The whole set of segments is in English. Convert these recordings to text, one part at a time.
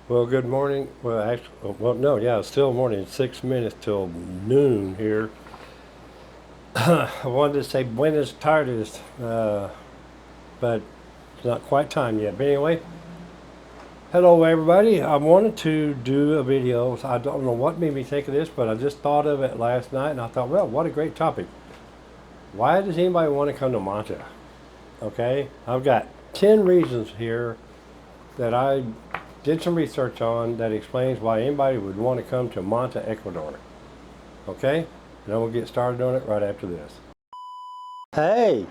Well, good morning. Well, actually, well, no, yeah, it's still morning. It's 6 minutes till noon here. I wanted to say Buenos tardes, but it's not quite time yet. But anyway, hello everybody. I wanted to do a video. So I don't know what made me think of this, but I just thought of it last night, and I thought, well, what a great topic. Why does anybody want to come to Manta? Okay, I've got 10 reasons here that I did some research on that explains why anybody would want to come to Manta, Ecuador. Okay? And then we'll get started on it right after this. Hey!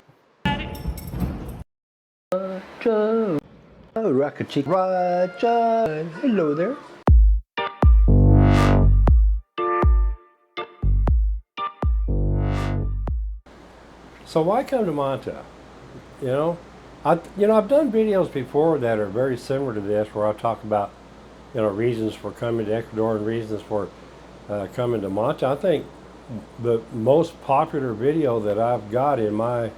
Roger! Oh, Rocket Chick Roger! Hello there. So why come to Manta? You know, I've done videos before that are very similar to this, where I talk about, reasons for coming to Ecuador and reasons for coming to Manta. I think the most popular video that I've got in my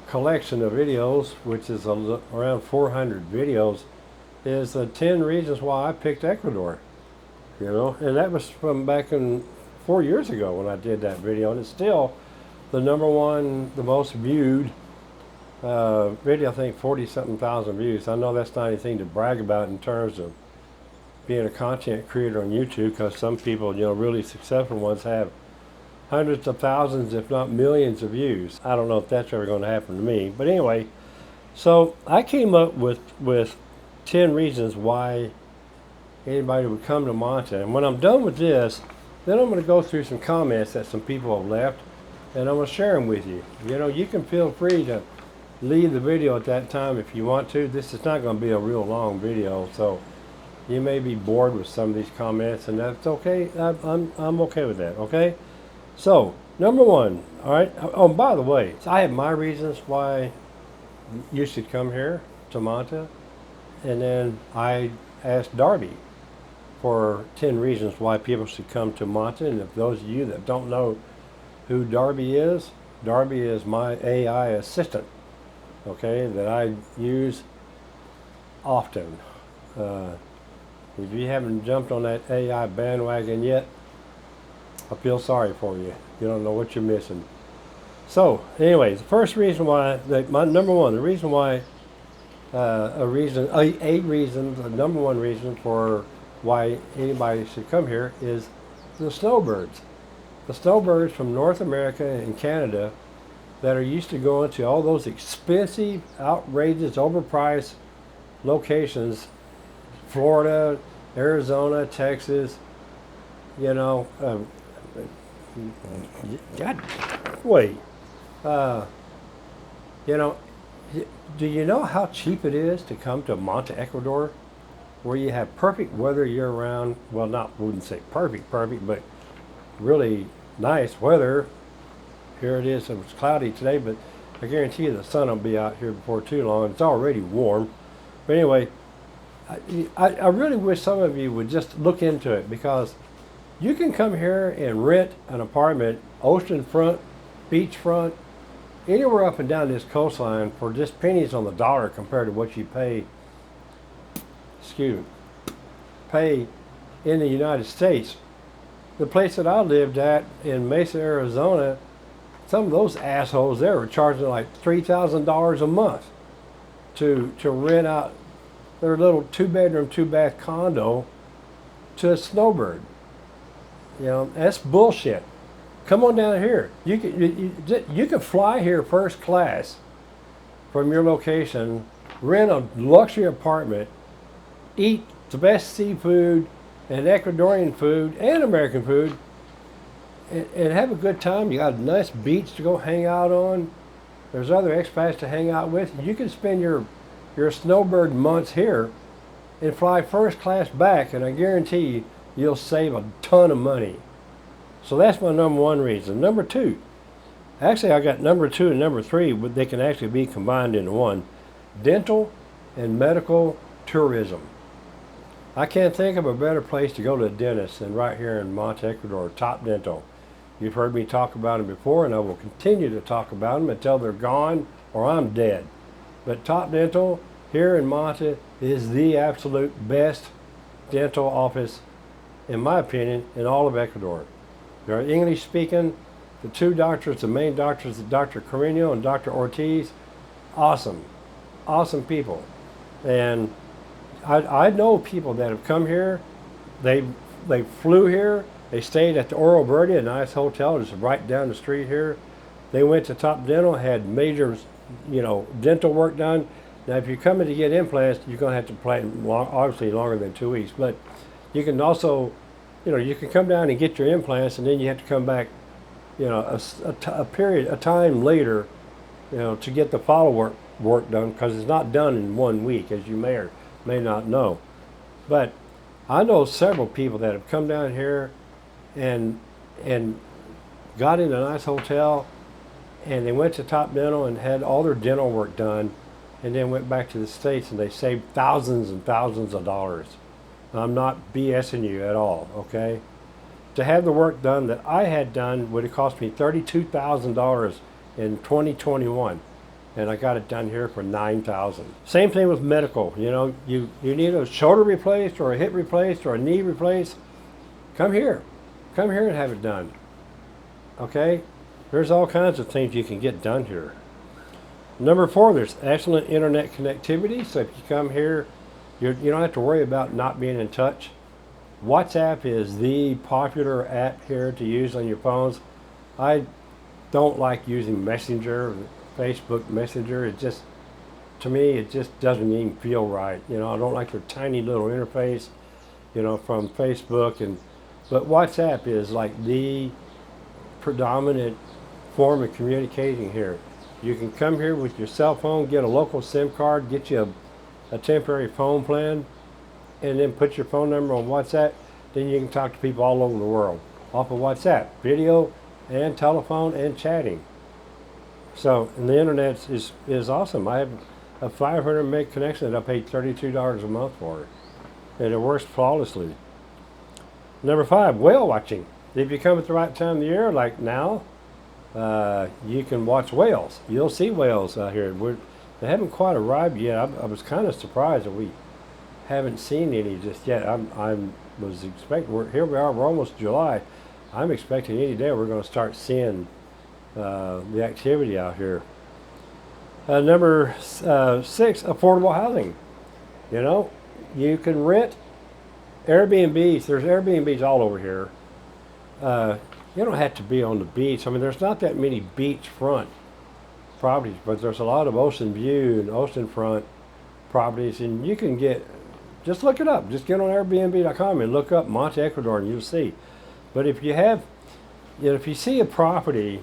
collection of videos, which is around 400 videos, is the 10 reasons why I picked Ecuador. And that was from back in 4 years ago when I did that video, and it's still the number one, the most viewed video. I think 40-something thousand views. I know that's not anything to brag about in terms of being a content creator on YouTube, because some people, really successful ones have hundreds of thousands, if not millions of views. I don't know if that's ever going to happen to me. But anyway, so I came up with 10 reasons why anybody would come to Manta. And when I'm done with this, then I'm going to go through some comments that some people have left, and I'm going to share them with you. You can feel free to leave the video at that time if you want to. This is not going to be a real long video, so you may be bored with some of these comments, and that's okay. I'm okay with that, okay? So, number one, all right? Oh, by the way, I have my reasons why you should come here to Manta, and then I asked Darby for 10 reasons why people should come to Manta. And if those of you that don't know who Darby is my AI assistant, okay, that I use often. If you haven't jumped on that AI bandwagon yet, I feel sorry for you. You don't know what you're missing. So, anyways, the first reason why, my number one, the reason why, the number one reason for why anybody should come here is the snowbirds. The snowbirds from North America and Canada that are used to going to all those expensive, outrageous, overpriced locations, Florida, Arizona, Texas, God, wait, do you know how cheap it is to come to Manta, Ecuador, where you have perfect weather year-round? Well, wouldn't say perfect, but really nice weather. Here it is. It was cloudy today, but I guarantee you the sun will be out here before too long. It's already warm. But anyway, I really wish some of you would just look into it, because you can come here and rent an apartment, oceanfront, beachfront, anywhere up and down this coastline for just pennies on the dollar compared to what you pay in the United States. The place that I lived at in Mesa, Arizona, some of those assholes there were charging like $3,000 a month to rent out their little 2-bedroom, 2-bath condo to a snowbird. That's bullshit. Come on down here. You can fly here first class from your location, rent a luxury apartment, eat the best seafood and Ecuadorian food and American food, and have a good time. You got a nice beach to go hang out on. There's other expats to hang out with. You can spend your snowbird months here and fly first class back, and I guarantee you'll save a ton of money. So that's my number one reason. Number two, actually I got number two and number three, but they can actually be combined into one. Dental and medical tourism. I can't think of a better place to go to a dentist than right here in Manta, Ecuador, Top Dental. You've heard me talk about them before, and I will continue to talk about them until they're gone or I'm dead. But Top Dental here in Manta is the absolute best dental office, in my opinion, in all of Ecuador. They're English speaking. The two doctors, the main doctors, Dr. Carino and Dr. Ortiz, awesome, awesome people. And I know people that have come here. They they flew here. They stayed at the Oro Verde, a nice hotel just right down the street here. They went to Top Dental, had major, dental work done. Now, if you're coming to get implants, you're going to have to plan obviously longer than 2 weeks. But you can also, you can come down and get your implants, and then you have to come back, a time later, to get the follow work done, because it's not done in 1 week, as you may or may not know. But I know several people that have come down here and got in a nice hotel, and they went to Top Dental and had all their dental work done, and then went back to the States, and they saved thousands and thousands of dollars. I'm not BSing you at all, okay? To have the work done that I had done would have cost me $32,000 in 2021, and I got it done here for $9,000. Same thing with medical. You need a shoulder replaced or a hip replaced or a knee replaced. Come here and have it done. Okay? There's all kinds of things you can get done here. Number 4, there's excellent internet connectivity. So if you come here, you don't have to worry about not being in touch. WhatsApp is the popular app here to use on your phones. I don't like using Messenger, Facebook Messenger. To me, it just doesn't even feel right. I don't like their tiny little interface, from Facebook. But WhatsApp is like the predominant form of communicating here. You can come here with your cell phone, get a local SIM card, get you a temporary phone plan, and then put your phone number on WhatsApp. Then you can talk to people all over the world off of WhatsApp, video and telephone and chatting. So, and the internet is awesome. I have a 500 meg connection that I paid $32 a month for, and it works flawlessly. Number 5, whale watching. If you come at the right time of the year, like now, you can watch whales. You'll see whales out here. They haven't quite arrived yet. I was kind of surprised that we haven't seen any just yet. I was expecting. Here we are. We're almost July. I'm expecting any day we're going to start seeing the activity out here. Number 6, affordable housing. You can rent Airbnbs. There's Airbnbs all over here. You don't have to be on the beach. I mean, there's not that many beachfront properties, but there's a lot of ocean view and oceanfront properties, and you can just look it up. Just get on Airbnb.com and look up Manta, Ecuador, and you'll see. But if you have, if you see a property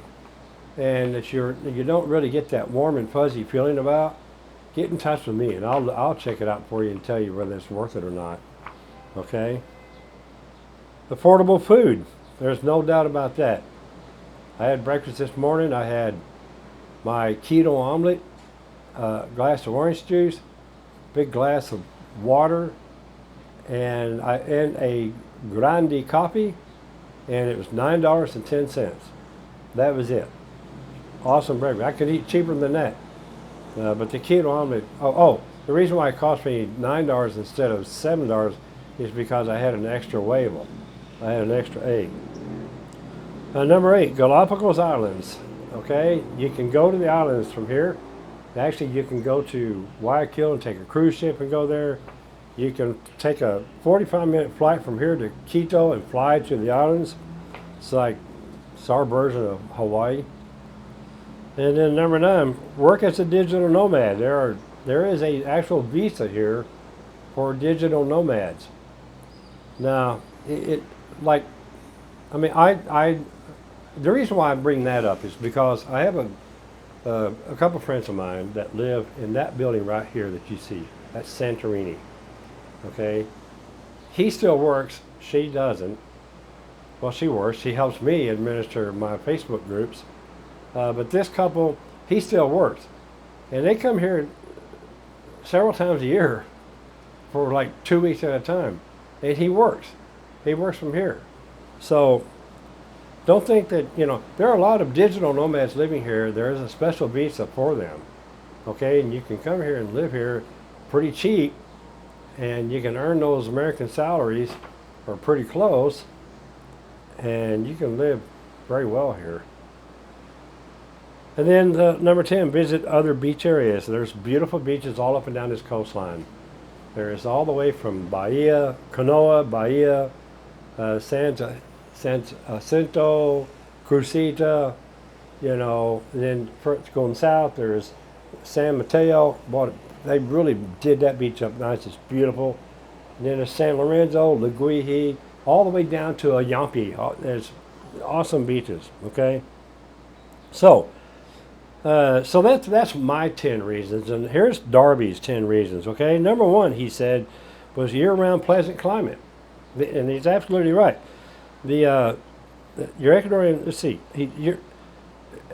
and that you don't really get that warm and fuzzy feeling about, get in touch with me, and I'll check it out for you and tell you whether it's worth it or not. Okay? Affordable food. There's no doubt about that. I had breakfast this morning. I had my keto omelet, a glass of orange juice, big glass of water, and a grande coffee, and it was $9.10. That was it. Awesome breakfast. I could eat cheaper than that. But the keto omelet, the reason why it cost me $9 instead of $7 is because I had an extra wafel. I had an extra egg. Number 8, Galapagos Islands. Okay, you can go to the islands from here. Actually, you can go to Guayaquil and take a cruise ship and go there. You can take a 45-minute flight from here to Quito and fly to the islands. It's our version of Hawaii. And then number 9, work as a digital nomad. There is a actual visa here for digital nomads. Now, the reason why I bring that up is because I have a couple friends of mine that live in that building right here that you see. That's Santorini. Okay? He still works. She doesn't. Well, she works. She helps me administer my Facebook groups. But this couple, he still works. And they come here several times a year for like 2 weeks at a time. And he works. He works from here. So don't think that, there are a lot of digital nomads living here. There is a special visa for them. Okay, and you can come here and live here pretty cheap and you can earn those American salaries, or pretty close, and you can live very well here. And then number 10, visit other beach areas. There's beautiful beaches all up and down this coastline. There's all the way from Bahia, Canoa, Bahia, San Jacinto, Crucita, and then going south, there's San Mateo. Boy, they really did that beach up nice. It's beautiful. And then there's San Lorenzo, Laguihi, all the way down to Ayampi. There's awesome beaches. Okay, so that's my 10 reasons, and here's Darby's 10 reasons. Okay, number 1, he said, was year-round pleasant climate, and he's absolutely right. Your Ecuadorian, let's see,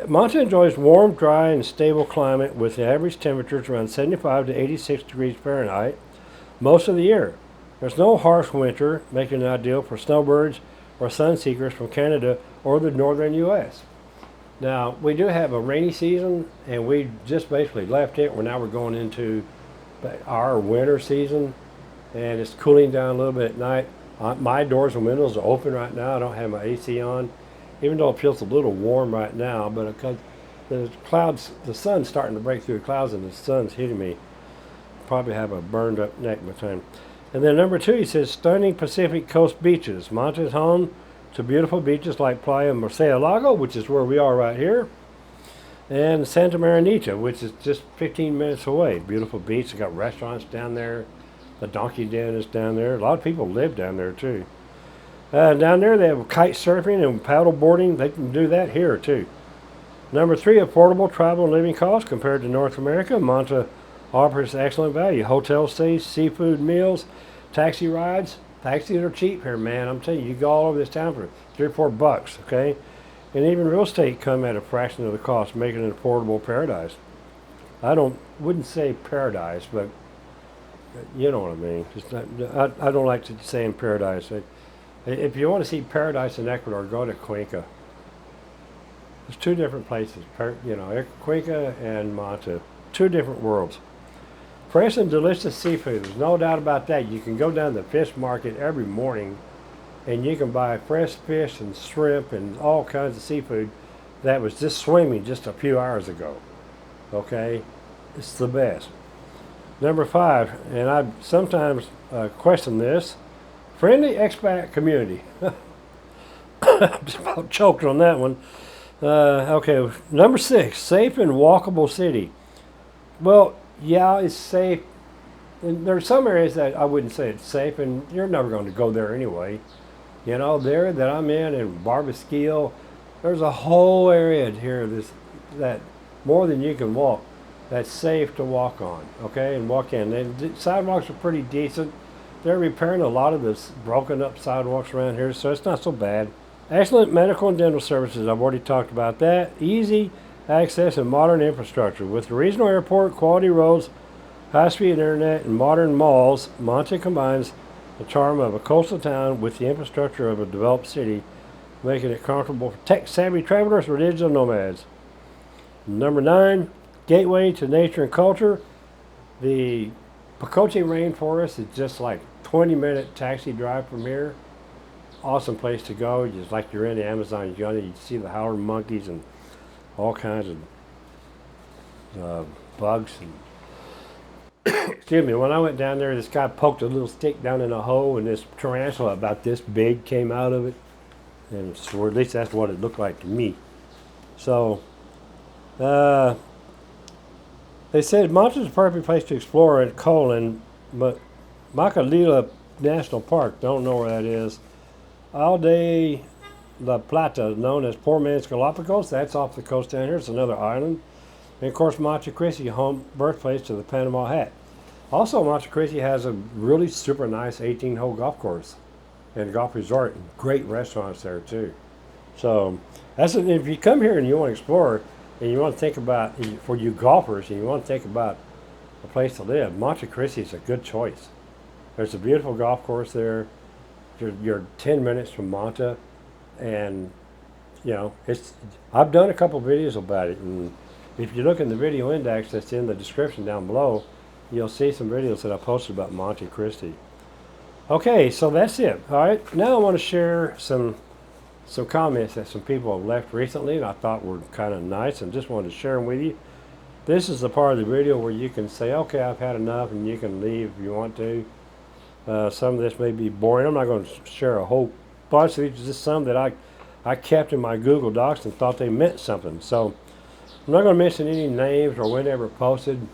Manta enjoys warm, dry, and stable climate with average temperatures around 75 to 86 degrees Fahrenheit most of the year. There's no harsh winter, making it ideal for snowbirds or sun seekers from Canada or the northern U.S. Now, we do have a rainy season, and we just basically left it. Now we're going into our winter season, and it's cooling down a little bit at night. My doors and windows are open right now. I don't have my AC on, even though it feels a little warm right now, but because the clouds, the sun's starting to break through the clouds, and the sun's hitting me. Probably have a burned up neck by the time. And then number 2, he says, stunning Pacific Coast beaches. Manta is home to beautiful beaches like Playa Murcielago, which is where we are right here, and Santa Marinita, which is just 15 minutes away. Beautiful beach. They got restaurants down there. The Donkey Den is down there. A lot of people live down there too. Down there they have kite surfing and paddle boarding. They can do that here too. Number 3, affordable travel and living costs compared to North America. Manta offers excellent value. Hotel stays, seafood meals, taxi rides. Taxis are cheap here, man. I'm telling you, you go all over this town for $3 or $4, okay? And even real estate come at a fraction of the cost, making it an affordable paradise. Wouldn't say paradise, but you know what I mean. I don't like to say in paradise. If you want to see paradise in Ecuador, go to Cuenca. There's 2 different places, Cuenca and Manta. 2 different worlds. Fresh and delicious seafood. There's no doubt about that. You can go down to the fish market every morning, and you can buy fresh fish and shrimp and all kinds of seafood that was just swimming just a few hours ago. Okay? It's the best. Number 5, and I sometimes question this, friendly expat community. I'm just about choked on that one. Okay, number 6, safe and walkable city. Well, yeah, it's safe. And there are some areas that I wouldn't say it's safe, and you're never going to go there anyway. There that I'm in Barbasquillo, there's a whole area here that more than you can walk, that's safe to walk on, okay, and walk in. And the sidewalks are pretty decent. They're repairing a lot of the broken up sidewalks around here, so it's not so bad. Excellent medical and dental services, I've already talked about that. Easy access and modern infrastructure. With the regional airport, quality roads, high-speed internet, and modern malls, Manta combines the charm of a coastal town with the infrastructure of a developed city, making it comfortable for tech-savvy travelers or digital nomads. Number 9, gateway to nature and culture. The Pacoche Rainforest is just like 20-minute taxi drive from here. Awesome place to go, just like you're in the Amazon. You see the howler monkeys and all kinds of bugs. And excuse me, when I went down there, this guy poked a little stick down in a hole, and this tarantula about this big came out of it. And so at least that's what it looked like to me. So, they said Manta's a perfect place to explore at Colon, but Macalila National Park, don't know where that is. Alde La Plata, known as Poor Man's Galapagos, that's off the coast down here. It's another island. And of course, Montecristi, home birthplace to the Panama Hat. Also, Montecristi has a really super nice 18-hole golf course and golf resort, and great restaurants there too. So, if you come here and you want to explore, and you want to think about, for you golfers, and you want to think about a place to live, Montecristi is a good choice. There's a beautiful golf course there. You're 10 minutes from Manta, and I've done a couple videos about it, and if you look in the video index that's in the description down below, you'll see some videos that I posted about Monte Cristi. Okay, so that's it. All right, now I want to share some comments that some people have left recently and I thought were kind of nice and just wanted to share them with you. This is the part of the video where you can say, okay, I've had enough, and you can leave if you want to. Some of this may be boring. I'm not going to share a whole bunch of these, just some that I kept in my Google Docs and thought they meant something. So I'm not going to mention any names or when they were posted,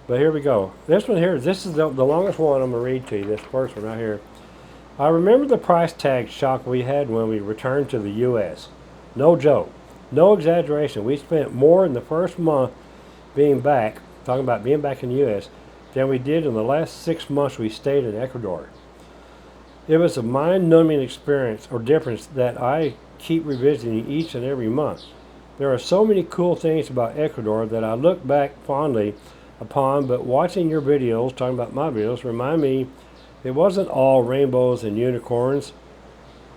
but here we go. This one here, this is the longest one I'm going to read to you, this first one right here. I remember the price tag shock we had when we returned to the U.S. No joke. No exaggeration. We spent more in the first month being back, talking about being back in the U.S., than we did in the last 6 months we stayed in Ecuador. It was a mind-numbing experience or difference that I keep revisiting each and every month. There are so many cool things about Ecuador that I look back fondly upon, but watching your videos, talking about my videos, remind me it wasn't all rainbows and unicorns.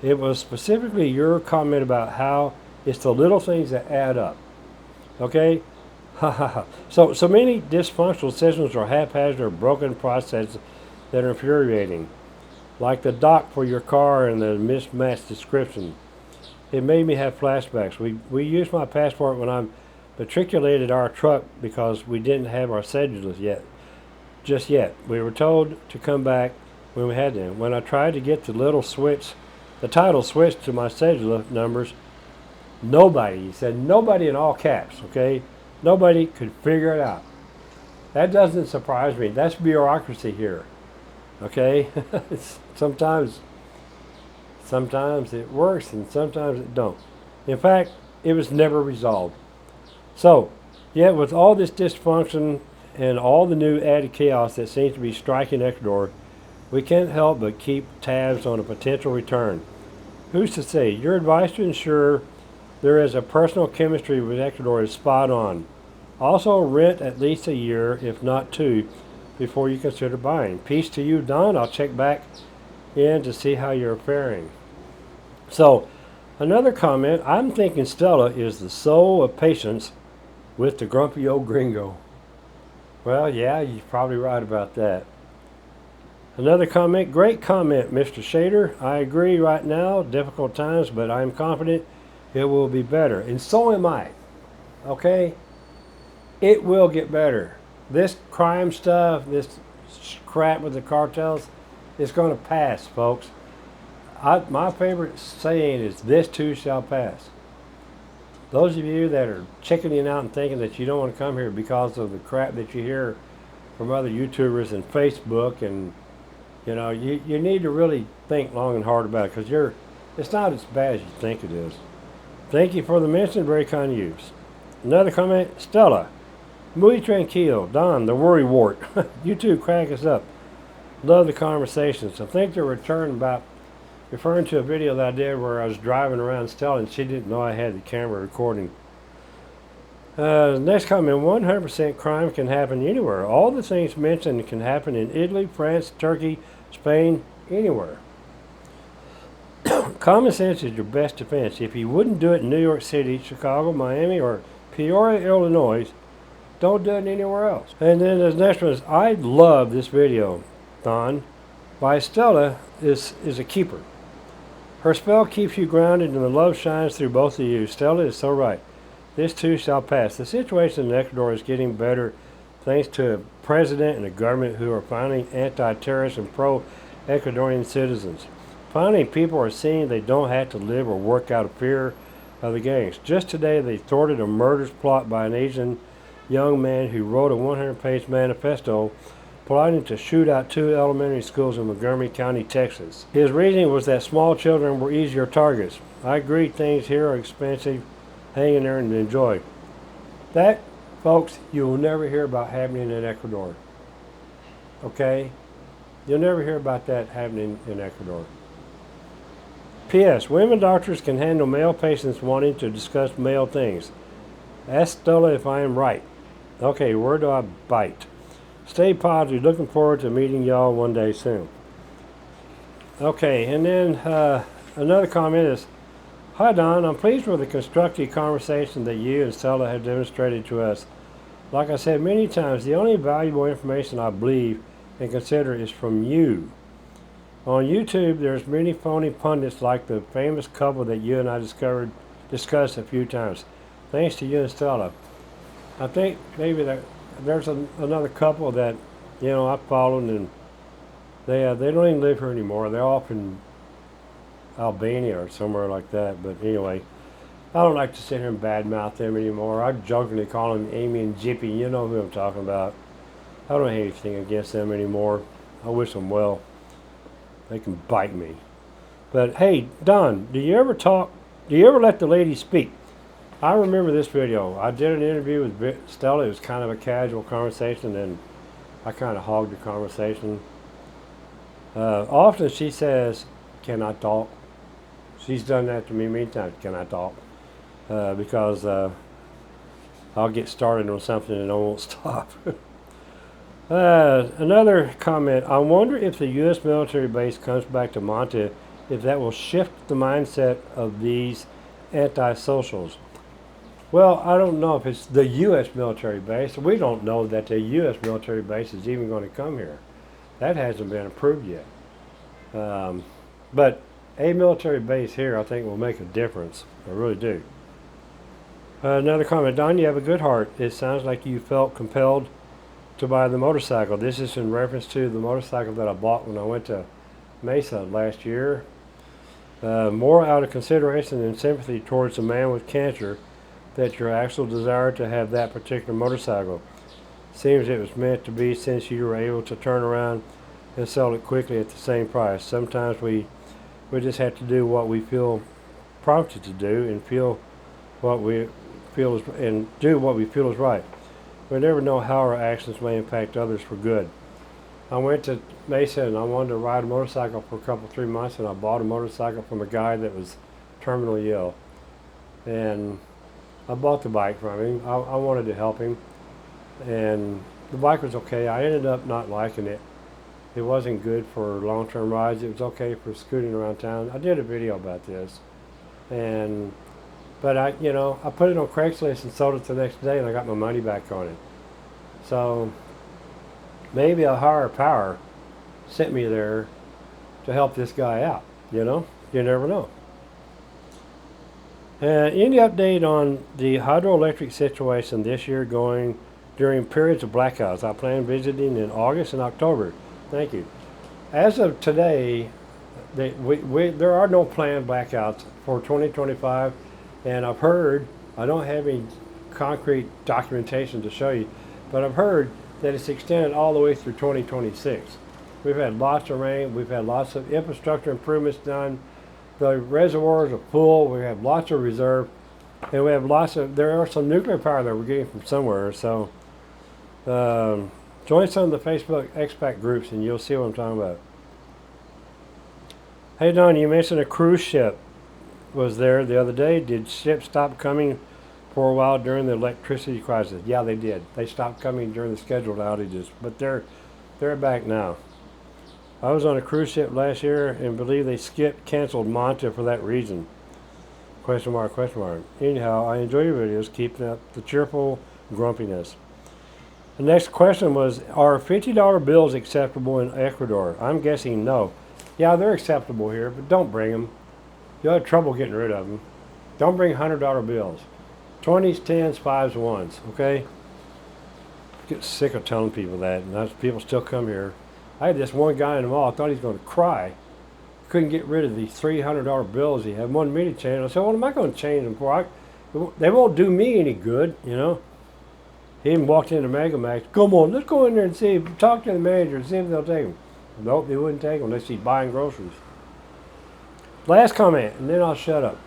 It was specifically your comment about how it's the little things that add up. Okay? So many dysfunctional systems or haphazard or broken processes that are infuriating. Like the dock for your car and the mismatched description. It made me have flashbacks. We used my passport when I matriculated our truck because we didn't have our cedulars yet. Just yet. We were told to come back when we had them. When I tried to get the title switched to my cedula numbers, nobody, he said nobody in all caps, okay? Nobody could figure it out. That doesn't surprise me. That's bureaucracy here, okay? Sometimes it works and sometimes it don't. In fact, it was never resolved. So, yet with all this dysfunction and all the new added chaos that seems to be striking Ecuador, we can't help but keep tabs on a potential return. Who's to say? Your advice to ensure there is a personal chemistry with Ecuador is spot on. Also rent at least a year, if not 2, before you consider buying. Peace to you, Don. I'll check back in to see how you're faring. So, another comment, I'm thinking Stella is the soul of patience with the grumpy old gringo. Well, yeah, you're probably right about that. Another comment, great comment, Mr. Shader. I agree right now, difficult times, but I'm confident it will be better. And so am I. Okay? It will get better. This crime stuff, this crap with the cartels, is going to pass, folks. My favorite saying is, this too shall pass. Those of you that are chickening out and thinking that you don't want to come here because of the crap that you hear from other YouTubers and Facebook, and you know, you need to really think long and hard about it, because it's not as bad as you think it is. Thank you for the mention, very kind use. Another comment, Stella. Muy tranquilo. Don, the worry wart. You two crack us up. Love the conversations. I think they're referring to a video that I did where I was driving around Stella and she didn't know I had the camera recording. Next comment, 100% crime can happen anywhere. All the things mentioned can happen in Italy, France, Turkey, Spain, anywhere. Common sense is your best defense. If you wouldn't do it in New York City, Chicago, Miami, or Peoria, Illinois, don't do it anywhere else. And then the next one is, I love this video, Don, by Stella is a keeper. Her spell keeps you grounded and the love shines through both of you. Stella is so right. This too shall pass. The situation in Ecuador is getting better thanks to a president and a government who are finally anti-terrorist and pro-Ecuadorian citizens. Finally, people are seeing they don't have to live or work out of fear of the gangs. Just today, they thwarted a murderous plot by an Asian young man who wrote a 100-page manifesto plotting to shoot out 2 elementary schools in Montgomery County, Texas. His reasoning was that small children were easier targets. I agree, things here are expensive. Hang in there and enjoy. That, folks, you'll never hear about happening in Ecuador. Okay? You'll never hear about that happening in Ecuador. P.S. Women doctors can handle male patients wanting to discuss male things. Ask Stella if I am right. Okay, where do I bite? Stay positive. Looking forward to meeting y'all one day soon. Okay, and then another comment is, hi Don, I'm pleased with the constructive conversation that you and Stella have demonstrated to us. Like I said many times, the only valuable information I believe and consider is from you. On YouTube, there's many phony pundits like the famous couple that you and I discussed a few times. Thanks to you and Stella. I think maybe there's another couple that, I followed, and they don't even live here anymore. They're off in Albania or somewhere like that. But anyway, I don't like to sit here and badmouth them anymore. I jokingly call them Amy and Jippy. You know who I'm talking about. I don't have anything against them anymore. I wish them well. They can bite me. But hey, Don, do you ever let the lady speak? I remember this video. I did an interview with Stella. It was kind of a casual conversation, and I kind of hogged the conversation. Often she says, "Can I talk?" She's done that to me many times. Can I talk? Because I'll get started on something and I won't stop. Another comment. I wonder if the U.S. military base comes back to Manta, if that will shift the mindset of these anti-socials. Well, I don't know if it's the U.S. military base. We don't know that the U.S. military base is even going to come here. That hasn't been approved yet. But a military base here, I think, will make a difference. I really do. Another comment. Don, you have a good heart. It sounds like you felt compelled to buy the motorcycle. This is in reference to the motorcycle that I bought when I went to Mesa last year. More out of consideration and sympathy towards a man with cancer that your actual desire to have that particular motorcycle. Seems it was meant to be, since you were able to turn around and sell it quickly at the same price. Sometimes we just have to do what we feel prompted to do and feel what we feel is, and do what we feel is right. We never know how our actions may impact others for good. I went to Mesa and I wanted to ride a motorcycle for 3 months, and I bought a motorcycle from a guy that was terminally ill. And I bought the bike from him. I wanted to help him. And the bike was okay. I ended up not liking it. It wasn't good for long-term rides. It was okay for scooting around town. I did a video about this. But I put it on Craigslist and sold it the next day, and I got my money back on it. So maybe a higher power sent me there to help this guy out. You never know. Any update on the hydroelectric situation this year going during periods of blackouts? I plan visiting in August and October. Thank you. As of today, there are no planned blackouts for 2025. And I've heard, I don't have any concrete documentation to show you, but I've heard that it's extended all the way through 2026. We've had lots of rain. We've had lots of infrastructure improvements done. The reservoirs are full. We have lots of reserve. And we have there are some nuclear power that we're getting from somewhere. So join some of the Facebook Expat groups and you'll see what I'm talking about. Hey Don, you mentioned a cruise ship was there the other day. Did ships stop coming for a while during the electricity crisis? Yeah, they did. They stopped coming during the scheduled outages, but they're back now. I was on a cruise ship last year and believe they canceled Manta for that reason. Question mark, question mark. Anyhow, I enjoy your videos, keeping up the cheerful grumpiness. The next question was, are $50 bills acceptable in Ecuador? I'm guessing no. Yeah, they're acceptable here, but don't bring them. You'll have trouble getting rid of them. Don't bring $100 bills. 20s, 10s, 5s, 1s, okay? Get sick of telling people that, and people still come here. I had this one guy in the mall, I thought he was going to cry. Couldn't get rid of these $300 bills he had. Wanted me to change them. I said, what am I going to change them for? They won't do me any good, He even walked into Mega Max. Come on, let's go in there and talk to the manager and see if they'll take them. Nope, they wouldn't take them unless he's buying groceries. Last comment, and then I'll shut up.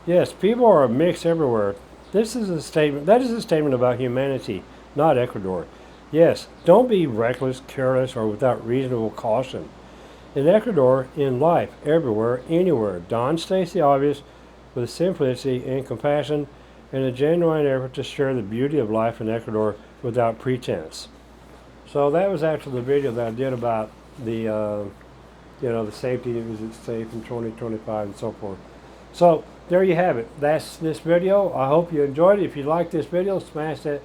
Yes, people are a mix everywhere. That is a statement about humanity, not Ecuador. Yes, don't be reckless, careless, or without reasonable caution. In Ecuador, in life, everywhere, anywhere, Don states the obvious with simplicity and compassion and a genuine effort to share the beauty of life in Ecuador without pretense. So that was actually the video that I did about the safety, is it safe in 2025 and so forth. So there you have it. That's this video. I hope you enjoyed it. If you like this video, smash that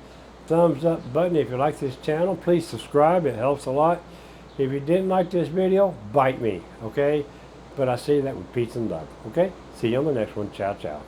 thumbs up button if you like this channel. Please subscribe, it helps a lot. If you didn't like this video, bite me, okay? But I say that with peace and love, okay? See you on the next one. Ciao, ciao.